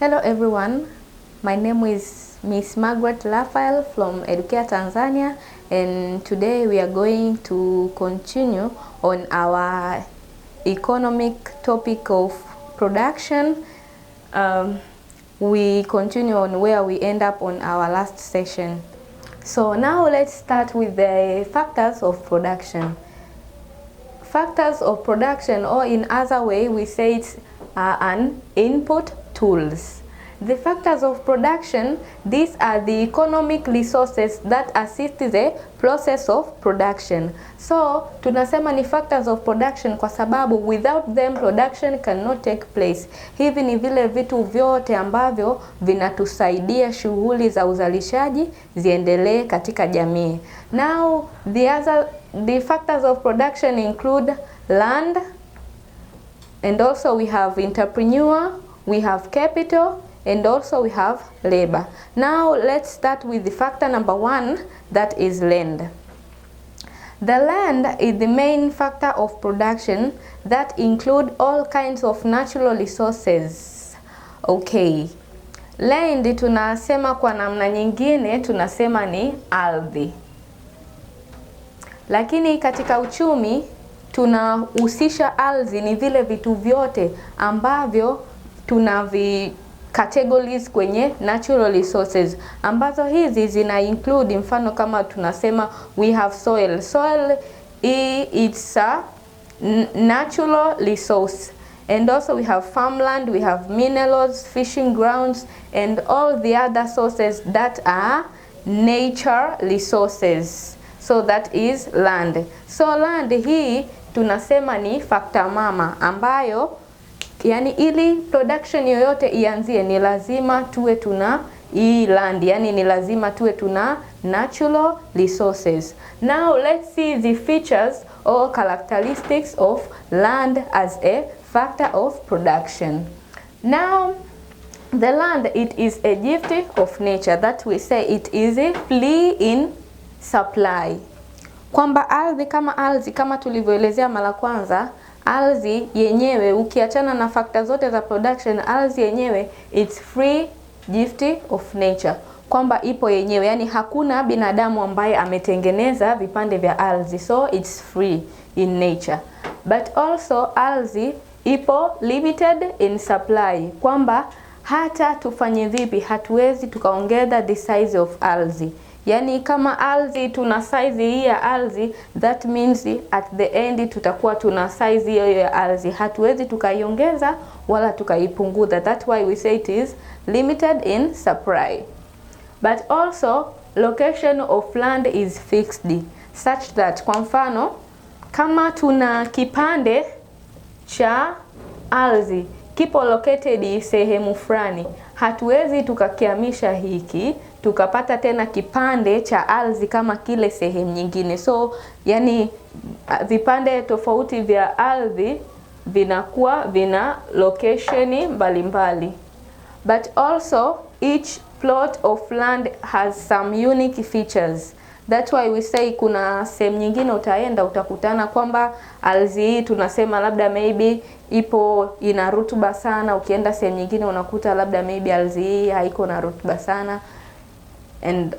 Hello everyone, my name is Miss Margaret Raphael from Educare Tanzania, and today we are going to continue on our economic topic of production. We continue on where we end up on our last session. So now let's start with the factors of production. Factors of production, or in other way we say it's an input tools. The factors of production, these are the economic resources that assist the process of production. So tunasema ni factors of production kwa sababu without them production cannot take place. Hivi ni vile vitu vyote ambavyo vinatusaidia shughuli za uzalishaji ziendelee katika jamii. Now the factors of production include land, and also we have entrepreneur, we have capital, and also we have labor. Now let's start with the factor number 1, that is land. The land is the main factor of production that include all kinds of natural resources. Okay. Land tunasema kwa namna nyingine tunasema ni ardhi. Lakini katika uchumi tunahusisha ardhi ni vile vitu vyote ambavyo tunavi categories kwenye natural resources, ambazo hizi zina include, mfano kama tunasema we have soil. Soil it's a natural resource, and also we have farmland, we have minerals, fishing grounds, and all the other sources that are nature resources. So that is land. So land hii tunasema ni factor mama ambayo yani ili production yoyote ianzie ni lazima tuwe tuna hii land, yani ni lazima tuwe tuna natural resources. Now let's see the features or characteristics of land as a factor of production. Now the land, it is a gift of nature, that we say it is free in supply. Kwamba ardhi kama tulivyoelezea mara kwanza, ardhi yenyewe ukiachana na factor zote za production, ardhi yenyewe it's free gift of nature, kwamba ipo yenyewe, yani hakuna binadamu ambaye ametengeneza vipande vya ardhi, so it's free in nature. But also ardhi ipo limited in supply, kwamba hata tufanye vipi hatuwezi tukaongeza the size of ardhi. Yani kama ardhi tuna size hii ya ardhi, that means at the end tutakuwa tuna size hiyo ya ardhi, hatuwezi tukaiongeza wala tukaipunguza. That's why we say it is limited in supply. But also location of land is fixed such that, kwa mfano kama tuna kipande cha ardhi kipo located sehemu fulani, hatuwezi tukakihamisha hiki tukapata tena kipande cha ardhi kama kile sehemu nyingine. So yani vipande tofauti vya ardhi vinakuwa vina location mbalimbali. But also each plot of land has some unique features. That's why we say kuna sehemu nyingine utaenda utakutana kwamba ardhi hii tunasema labda maybe ina rutuba sana, ukienda sehemu nyingine unakuta labda maybe ardhi hii haiko na rutuba sana, and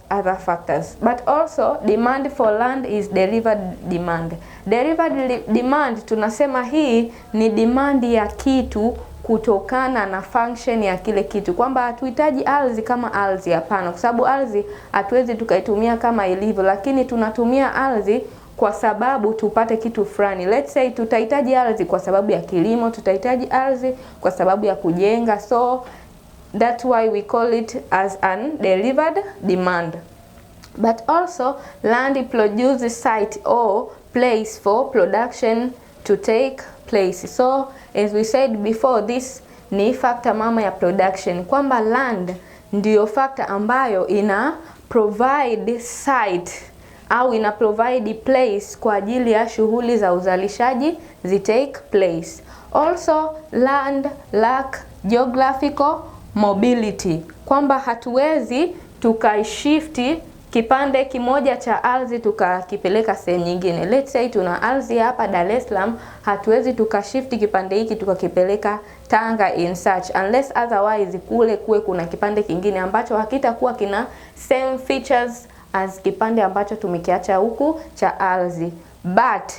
other factors. But also demand for land is delivered demand. Delivered demand tunasema hii ni demand ya kitu kutokana na function ya kile kitu, kwamba hatuhitaji ardhi kama ardhi, hapana, kwa sababu ardhi hatuwezi tukaitumia kama ilivyo, lakini tunatumia ardhi kwa sababu tupate kitu fulani. Let's say tutahitaji ardhi kwa sababu ya kilimo, tutahitaji ardhi kwa sababu ya kujenga, so that's why we call it as an delivered demand. But also land produces site or place for production to take place. So as we said before, this ni factor mama ya production, kwamba land ndiyo factor ambayo ina provide site au ina provide place kwa ajili ya shughuli za uzalishaji zi take place. Also land lack geographical mobility, kwamba hatuwezi tukaishifti kipande kimoja cha ardhi tukakipeleka sehemu nyingine. Let's say tuna ardhi hapa Dar es Salaam, hatuwezi tukashift kipande hiki tukakipeleka Tanga in search unless otherwise kule kuna kipande kingine ambacho hakitakuwa kina same features as kipande ambacho tumekiacha huku cha ardhi, but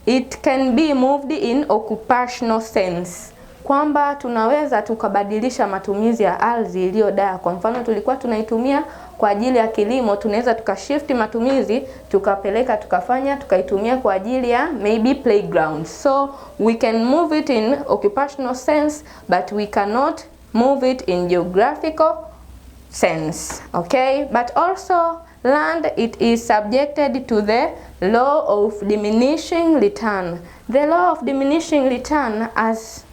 it can be moved in occupational sense, kwamba tunaweza tukabadilisha matumizi ya ardhi iliyo Dar. Kwa mfano tulikuwa tunaitumia kwa ajili ya kilimo, tunaweza tukashift matumizi tukaitumia kwa ajili ya maybe playground. So we can move it in occupational sense, but we cannot move it in geographical sense. Okay, but also land, it is subjected to the law of diminishing return. The law of diminishing return, as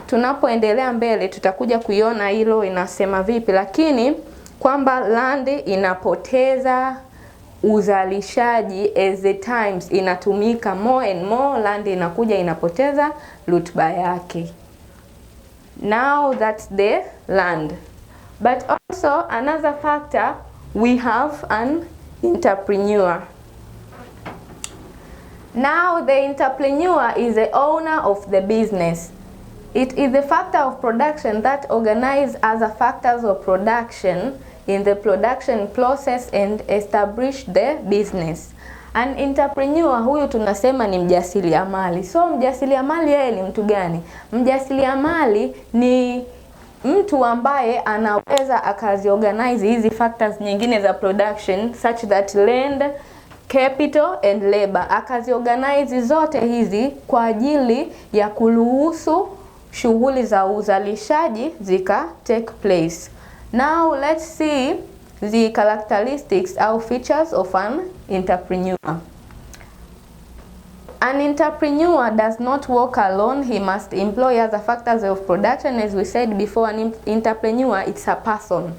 tunapoendelea mbele tutakuja kuiona hilo inasema vipi, lakini kwamba land inapoteza uzalishaji as the times inatumika more and more, land inakuja inapoteza rutuba yake. Now that's the land. But also another factor, we have an entrepreneur. Now the entrepreneur is the owner of the business. It is the factor of production that organize other factors of production in the production process and establish the business. An entrepreneur huyu tunasema ni mjasiriamali. So mjasiriamali yeye ni mtu gani? Mjasiriamali ni mtu ambaye anaweza akaziorganize hizi factors nyingine za production such that land, capital and labor, akaziorganize zote hizi kwa ajili ya kuruhusu shughuli za uzalishaji zika take place. Now let's see the characteristics or features of an entrepreneur. An entrepreneur does not work alone. He must employ other factors of production. As we said before, an entrepreneur, it's a person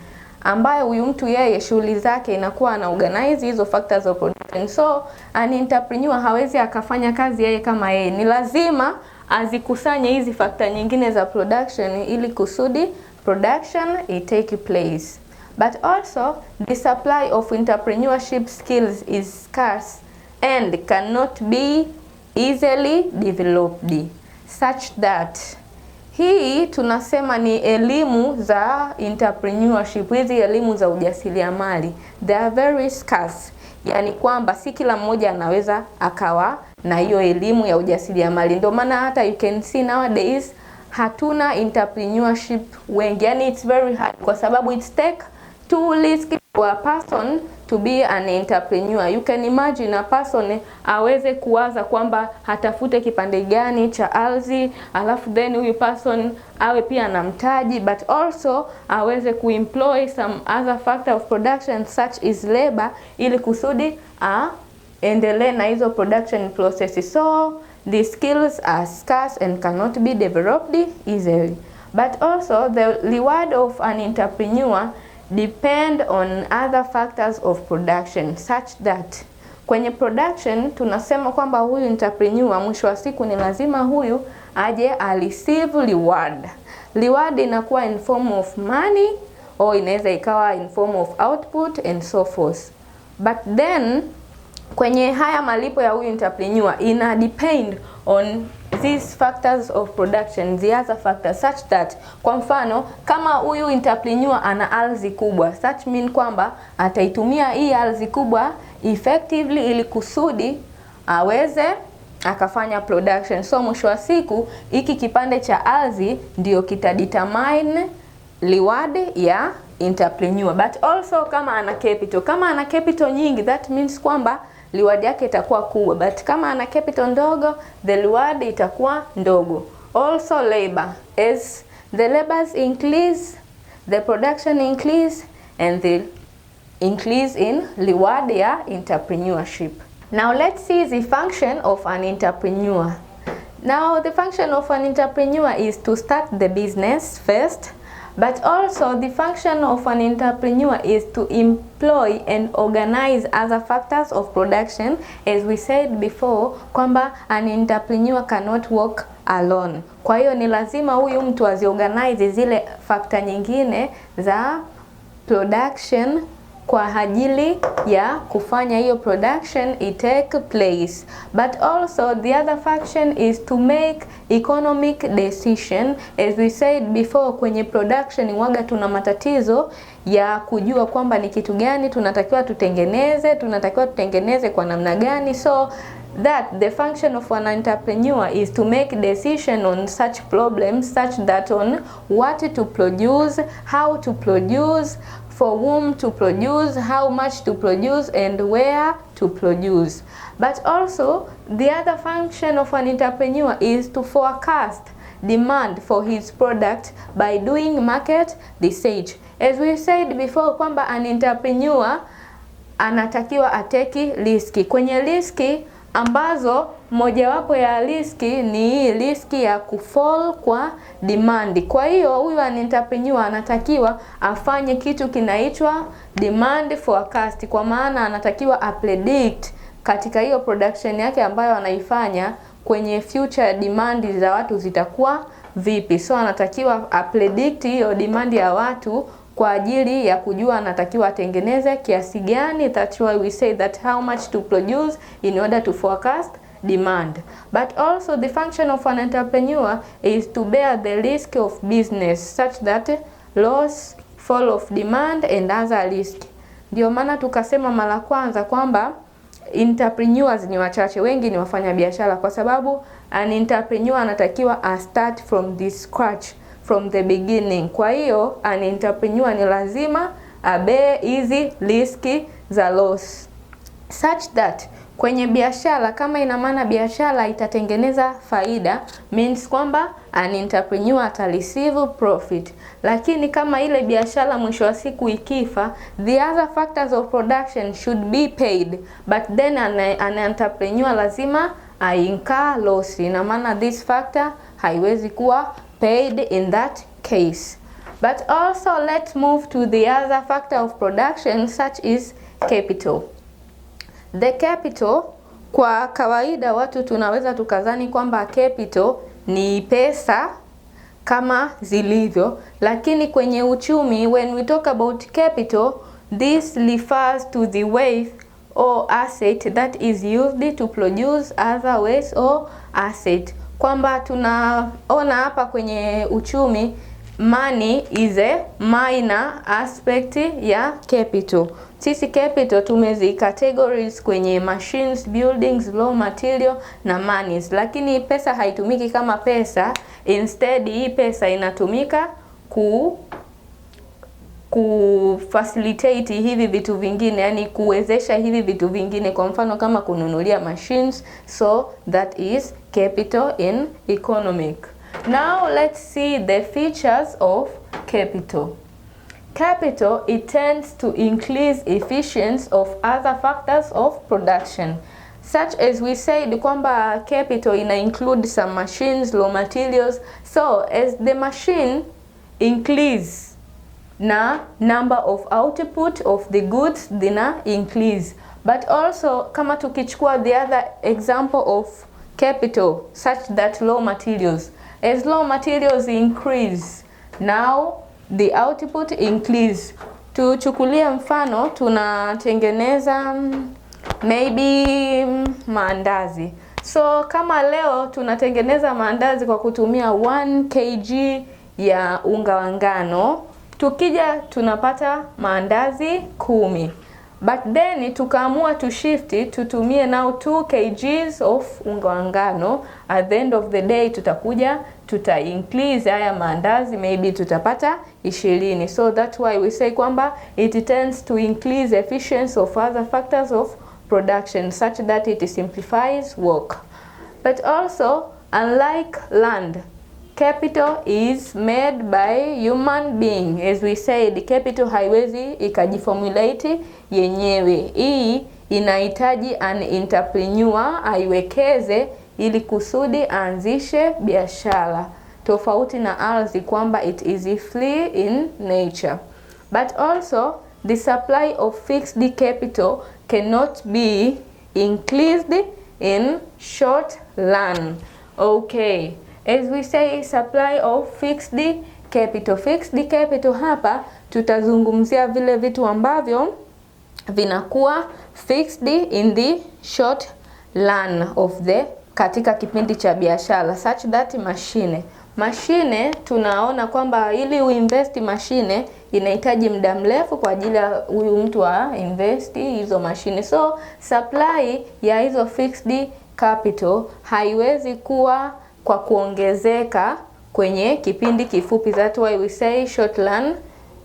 ambaye huyu mtu yeye shughuli zake inakuwa ana organize hizo factors of production. So an entrepreneur hawezi akafanya kazi yeye kama yeye, ni lazima azikusanye hizi factor nyingine za production ili kusudi production it take place. But also the supply of entrepreneurship skills is scarce and cannot be easily developed such that, hii tunasema ni elimu za entrepreneurship, hizi elimu za ujasiriamali, they are very scarce. Yani kwamba si kila mmoja anaweza akawa na hiyo elimu ya ujasiriamali. Ndio maana hata you can see nowadays hatuna entrepreneurship wengi. Yani it's very hard kwa sababu it's take too risky for a person to be an entrepreneur. You can imagine a person aweze kuwaza kwamba hatafute kipande gani cha ardhi, alafu then huyu person awe pia na mtaji, but also aweze kuemploy some other factor of production such as labor ili kusudi endelee na hizo production processes. So the skills are scarce and cannot be developed easily. But also the reward of an entrepreneur depend on other factors of production such that, kwenye production tunasema kwamba huyu entrepreneur mwisho wa siku ni lazima huyu aje receive reward. Reward inakuwa in form of money au inaweza ikawa in form of output and so forth. But then kwenye haya malipo ya huyu entrepreneur ina depend on these factors of production, the other factors such that, kwa mfano kama huyu entrepreneur ana ardhi kubwa, such mean kwamba ataitumia hii ardhi kubwa effectively ili kusudi aweze akafanya production. So mwisho wa siku hiki kipande cha ardhi ndio kitadetermine reward ya entrepreneur. But also kama ana capital nyingi, that means kwamba reward yake itakuwa kubwa, but kama ana capital ndogo, the reward itakuwa ndogo. Also labor, as the labors increase, the production increase and the increase in reward ya entrepreneurship. Now let's see the function of an entrepreneur. Now the function of an entrepreneur is to start the business first, but also the function of an entrepreneur is to employ and organize other factors of production. As we said before, kwamba an entrepreneur cannot work alone. Kwa hiyo ni lazima huyu mtu aziorganize zile factor nyingine za production kwa ajili ya kufanya hiyo production it take place. But also the other function is to make economic decision. As we said before, kwenye production waga tuna matatizo ya kujua kwamba ni kitu gani tunatakiwa tutengeneze kwa namna gani. So that the function of an entrepreneur is to make decision on such problems, such that on what to produce, how to produce, for whom to produce, how much to produce, and where to produce. But also the other function of an entrepreneur is to forecast demand for his product by doing market research. As we said before kwamba an entrepreneur anatakiwa ateki riski. Kwenye riski ambazo mojawapo ya riski ni riski ya kufall kwa demand. Kwa hiyo huyu an entrepreneur anatakiwa afanye kitu kinaitwa demand forecast, kwa maana anatakiwa apredict katika hiyo production yake ambayo anaifanya kwenye future demand za watu zitakuwa vipi. So anatakiwa apredict hiyo demand ya watu kwa ajili ya kujua anatakiwa atengeneze kiasi gani. That's why we say that how much to produce in order to forecast demand. But also the function of an entrepreneur is to bear the risk of business such that loss, fall of demand and other risk. Ndio maana tukasema mara kwanza kwamba entrepreneurs ni wachache, wengi ni wafanya biashara, kwa sababu an entrepreneur anatakiwa a start from the scratch, from the beginning. Kwa hiyo an entrepreneur ni lazima abe hizi riski za loss, such that kwenye biashara, kama ina maana biashara itatengeneza faida, means kwamba an entrepreneur ata receive profit. Lakini kama ile biashara mwisho wa siku ikifa, the other factors of production should be paid, but then an entrepreneur lazima incur loss. Ina maana this factor haiwezi kuwa paid in that case. But also let's move to the other factor of production, such is capital. The capital, kwa kawaida watu tunaweza tukazani kwamba capital ni pesa kama zilivyo, lakini kwenye uchumi, when we talk about capital, this refers to the wealth or asset that is used to produce other ways or asset. Kwamba tunaona hapa kwenye uchumi, money is a minor aspect ya capital. Sisi capital tumezi categories kwenye machines, buildings, raw material na monies, lakini pesa haitumiki kama pesa. Instead hii pesa inatumika facilitate hivi vitu vingine, yani kuwezesha hivi vitu vingine, kwa mfano kama kununulia machines. So that is capital in economic. Now let's see the features of capital. Capital, it tends to increase efficiency of other factors of production, such as we said kwamba capital ina include some machines, raw materials. So as the machine increase, na number of output of the goods dina increase. But also kama tukichukua the other example of capital, such that raw materials, as raw materials increase, now the output increase. Tuchukulie mfano tunatengeneza maybe maandazi. So kama leo tunatengeneza maandazi kwa kutumia 1 kg ya unga wa ngano, tukija tunapata maandazi 10. But then tukaamua to shift, tutumie now 2 kgs of unga wa ngano. At the end of the day tuta increase haya maandazi, maybe tutapata 20. So that's why we say kwamba it tends to increase efficiency of other factors of production, such that it simplifies work. But also, unlike land, capital is made by human being. As we said, capital haiwezi ikajiformulate yenyewe. Hii inahitaji an entrepreneur aiwekeze ili kusudi aanzishe biashara, tofauti na ardhi kwamba it is free in nature. But also the supply of fixed capital cannot be increased in short run. Okay, as we say, supply of fixed capital. Fixed capital hapa tutazungumzia vile vitu ambavyo vinakuwa fixed in the short run of the, katika kipindi cha biashara, such that mashine tunaona kwamba ili uinvest mashine inahitaji muda mrefu kwa ajili ya huyu mtu wa invest hizo mashine. So supply ya hizo fixed capital haiwezi kuwa kwa kuongezeka kwenye kipindi kifupi. That's why we say short run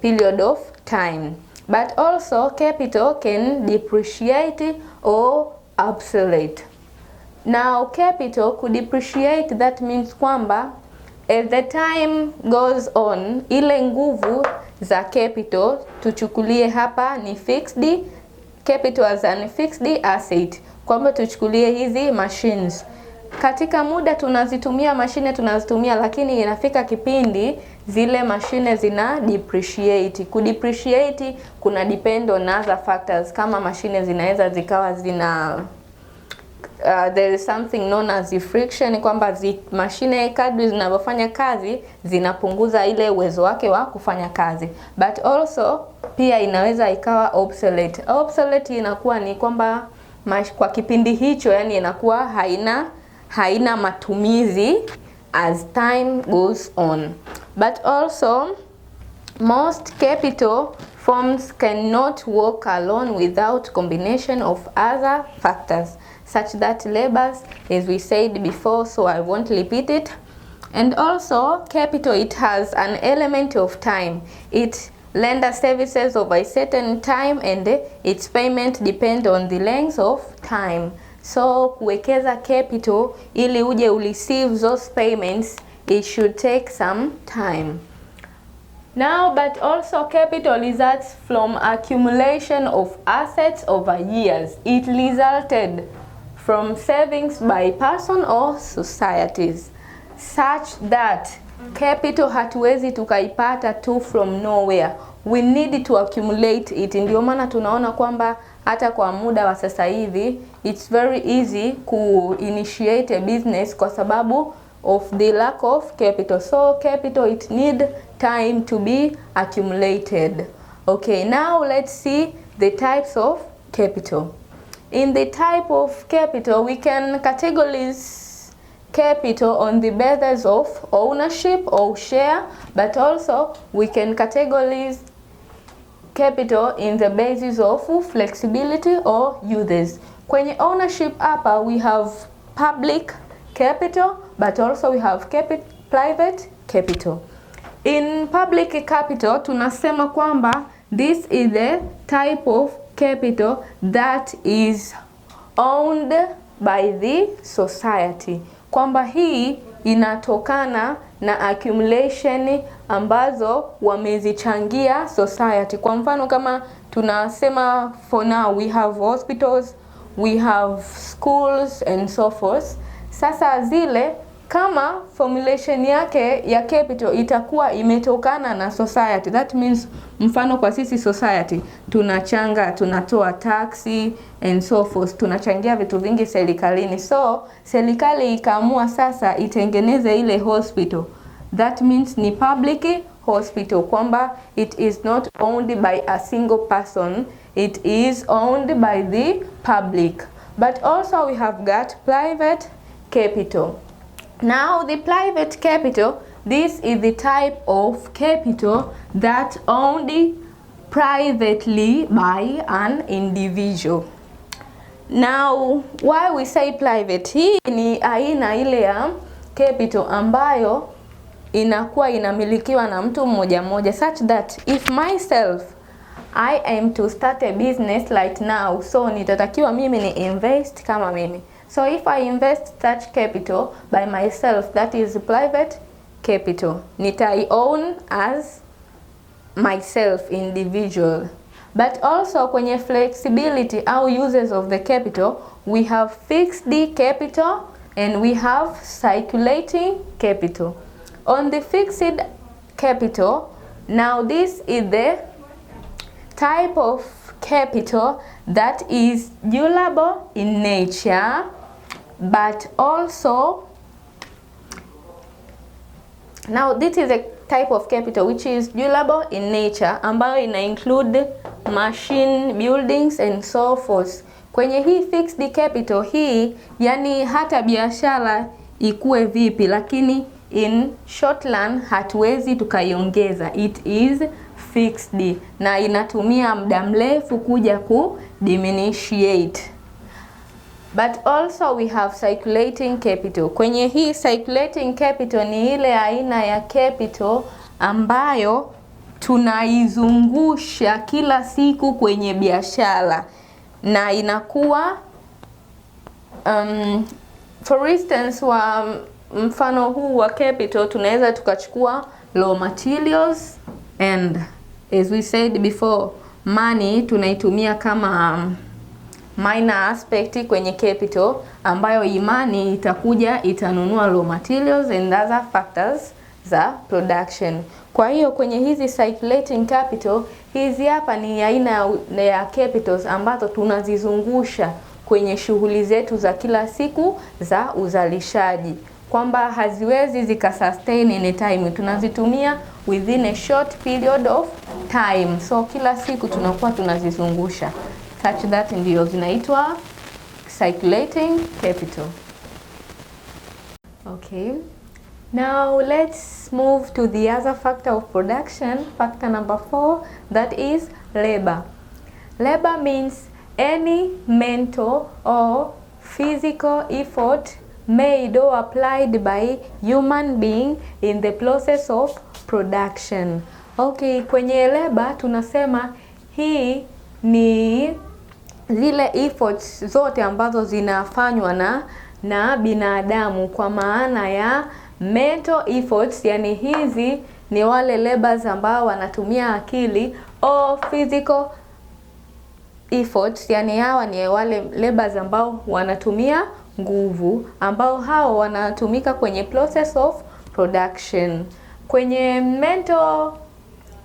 period of time. But also capital can depreciate or obsolete. Now capital could depreciate, that means kwamba as the time goes on, ile nguvu za capital tuchukulie hapa ni fixed capital as an fixed asset, kwamba tuchukulie hizi machines katika muda tunazitumia tunazitumia, lakini inafika kipindi zile mashine zina depreciate. Kudepreciate kuna depend on other factors, kama mashine zinaweza zikawa zina there is something known as friction, kwamba mashine kadri zinavyofanya kazi zinapunguza ile uwezo wake wa kufanya kazi. But also pia inaweza ikawa obsolete. Obsolete inakuwa ni kwamba kwa kipindi hicho, yani inakuwa haina matumizi as time goes on. But also most capital forms cannot work alone without combination of other factors such that labors, as we said before, so I won't repeat it. And also capital, it has an element of time. It renders services over a certain time and its payment depend on the length of time. So kuwekeza capital ili uje receive those payments, it should take some time. Now, but also capital results from accumulation of assets over years. It resulted from savings by person or societies, such that capital hatuwezi tukaipata tu from nowhere. We need to accumulate it. Ndio maana tunaona kwamba hata kwa muda wa sasa hivi it's very easy ku initiate a business kwa sababu of the lack of capital. So capital, it need time to be accumulated. Okay, now let's see the types of capital. In the type of capital, we can categorize capital on the basis of ownership or share, but also we can categorize capital in the basis of flexibility or uses. Kwenye ownership hapa we have public capital, but also we have private capital. In public capital tunasema kwamba this is the type of capital that is owned by the society, kwamba hii inatokana na accumulation ambazo wamezichangia society. Kwa mfano kama tunasema for now we have hospitals, we have schools and so forth. Sasa zile kama formulation yake ya capital itakuwa imetokana na society, that means mfano kwa sisi society tunatoa taxi and so forth, tunachangia vitu vingi serikalini. So serikali ikaamua sasa itengeneze ile hospital, that means ni public hospital, kwamba it is not owned by a single person, it is owned by the public. But also we have got private capital. Now the private capital, this is the type of capital that owned privately by an individual. Now why we say private? Hii ni aina ile ya capital ambayo inakuwa inamilikiwa na mtu mmoja mmoja, such that if myself I am to start a business right now, so nitatakiwa mimi ni invest kama mimi. So if I invest such capital by myself, that is private capital. Nitai own as myself, individual. But also kwenye flexibility au uses of the capital, we have fixed capital and we have circulating capital. On the fixed capital, now this is the type of capital that is durable in nature, but also now this is a type of capital which is durable in nature, ambayo ina include machine, buildings and so forth. Kwenye hii fixed capital hii, yani hata biashara ikue vipi, lakini in short run hatuwezi tukaiongeza. It is fixed na inatumia muda mrefu kuja ku diminishiate. But also we have circulating capital. Kwenye hii circulating capital ni ile aina ya capital ambayo tunaizungusha kila siku kwenye biashara na inakuwa for instance, wa mfano huu wa capital tunaweza tukachukua raw materials and as we said before, money tunaitumia kama minor aspect kwenye capital, ambayo imani itakuja itanunua raw materials and other factors za production. Kwa hiyo kwenye hizi circulating capital, hizi hapa ni aina ya capitals ambazo tunazizungusha kwenye shughuli zetu za kila siku za uzalishaji, kwamba haziwezi zikasustain any time, tunazitumia within a short period of time. So kila siku tunakuwa tunazizungusha, such that ndio zinaitwa circulating capital. Okay, now let's move to the other factor of production, factor number 4, that is labor. Labor means any mental or physical effort made or applied by human being in the process of production. Okay, kwenye labor tunasema hii ni zile efforts zote ambazo zinafanywa na binadamu, kwa maana ya mental efforts, yani hizi ni wale laborers ambao wanatumia akili, or physical efforts, yani hawa ni wale laborers ambao wanatumia nguvu, ambao hao wanatumika kwenye process of production. Kwenye mental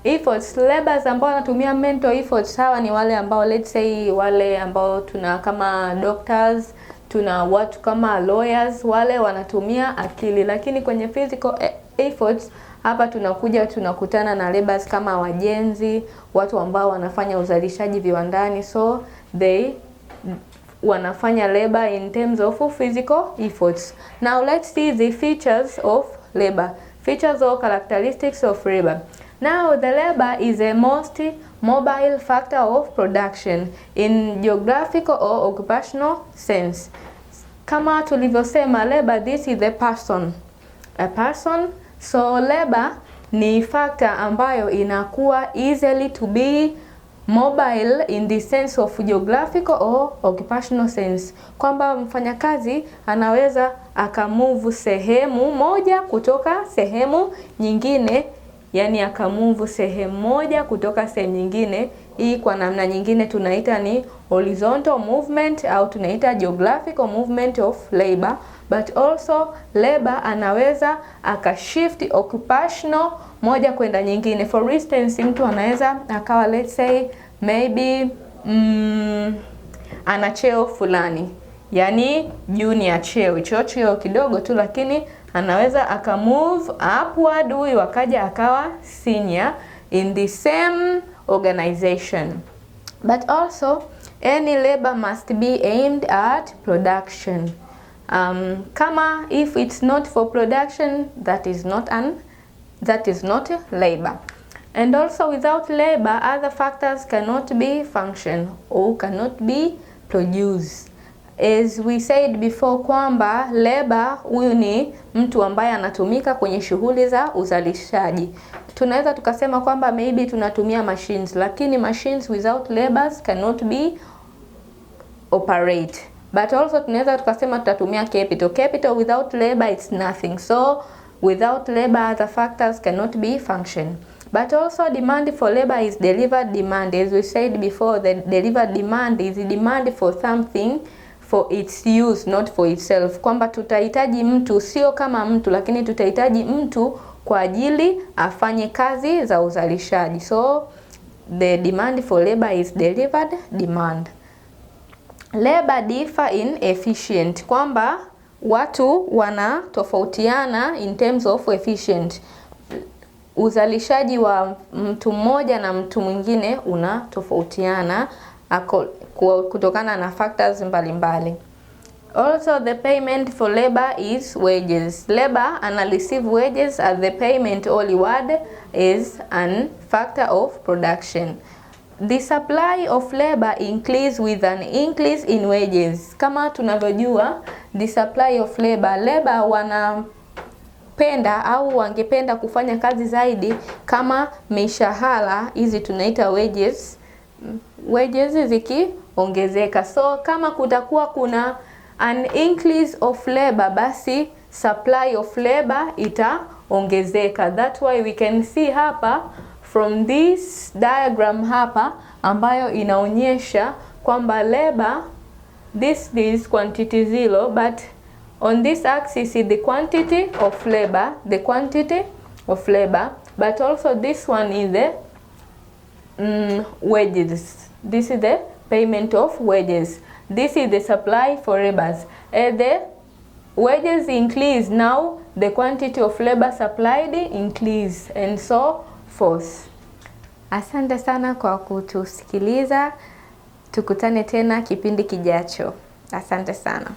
efforts, laborers ambao wanatumia mental efforts, hawa ni wale ambao let's say wale ambao tuna kama doctors, tuna watu kama lawyers, wale wanatumia akili. Lakini kwenye physical efforts, hapa tunakutana na laborers kama wajenzi, watu ambao wanafanya uzalishaji viwandani, so they wanafanya labor in terms of physical efforts. Now let's see the features of labor. Features or characteristics of labor. Now the labor is a most mobile factor of production in geographical or occupational sense. Kama tulivyosema, labor, this is a person. A person. So labor ni factor ambayo inakuwa easily to be mobile in the sense of geographical or occupational sense, kwamba mfanyakazi anaweza akamove sehemu moja kutoka sehemu nyingine, yani akamove sehemu moja kutoka sehemu nyingine. Hii kwa namna nyingine tunaita ni horizontal movement au tunaita geographical movement of labor. But also labor anaweza akashift occupational moja kwenda nyingine. For instance, mtu anaweza akawa let's say maybe ana cheo fulani, yani junior cheo, cheo kidogo tu, lakini anaweza akamove upward, huyu akaja akawa senior in the same organization. But also any labor must be aimed at production. Kama if it's not for production, that is not labor. And also without labor, other factors cannot be function or cannot be produced. As we said before, kwamba labor huyu ni mtu ambaye anatumika kwenye shughuli za uzalishaji. Tunaweza tukasema kwamba maybe tunatumia machines, lakini machines without labors cannot be operate. But also tunaweza tukasema tutatumia capital. Capital without labor it's nothing. So without labor other factors cannot be function. But also demand for labor is delivered demand. As we said before, the delivered demand is demand for something for its use, not for itself. Kwamba tutahitaji mtu sio kama mtu, lakini tutahitaji mtu kwa ajili afanye kazi za uzalishaji. So the demand for labor is delivered demand. Labor differ in efficient, kwamba watu wanatofautiana in terms of efficient. uzalishaji wa mtu mmoja na mtu mwingine unatofautiana kutokana na factors mbalimbali. Also, the payment for labor is wages. Labor ana receive wages as the payment or reward is an factor of production. The supply of labor increase with an increase in wages. Kama tunavyojua, the supply of labor wanapenda au wangependa kufanya kazi zaidi kama mishahara hizi tunaita wages zikiongezeka. So kama kutakuwa kuna an increase of labor, basi supply of labor itaongezeka. That's why we can see hapa from this diagram hapa ambayo inaonyesha kwamba labor, this is quantity 0, but on this axis is the quantity of labor, but also this one is the wages. This is the payment of wages. This is the supply for laborers. The wages increase, now the quantity of labor supplied increase, and so forth. Asante sana kwa kutusikiliza. Tukutane tena kipindi kijacho. Asante sana.